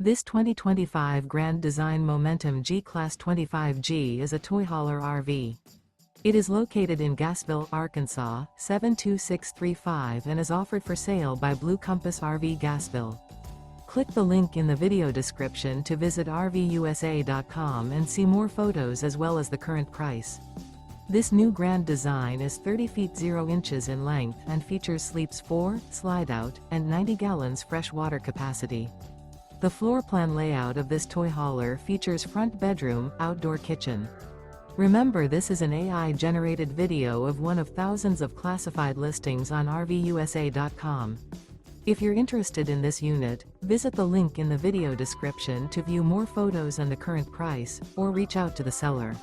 This 2025 Grand Design Momentum G-Class 25G is a toy hauler RV. It is located in Gassville, Arkansas, 72635 and is offered for sale by Blue Compass RV Gassville. Click the link in the video description to visit RVUSA.com and see more photos as well as the current price. This new grand design is 30 feet 0 inches in length and features sleeps 4, Slideout, and 90 gallons fresh water capacity. The floor plan layout of this toy hauler features front bedroom, outdoor kitchen. Remember, this is an AI-generated video of one of thousands of classified listings on RVUSA.com. If you're interested in this unit, visit the link in the video description to view more photos and the current price, or reach out to the seller.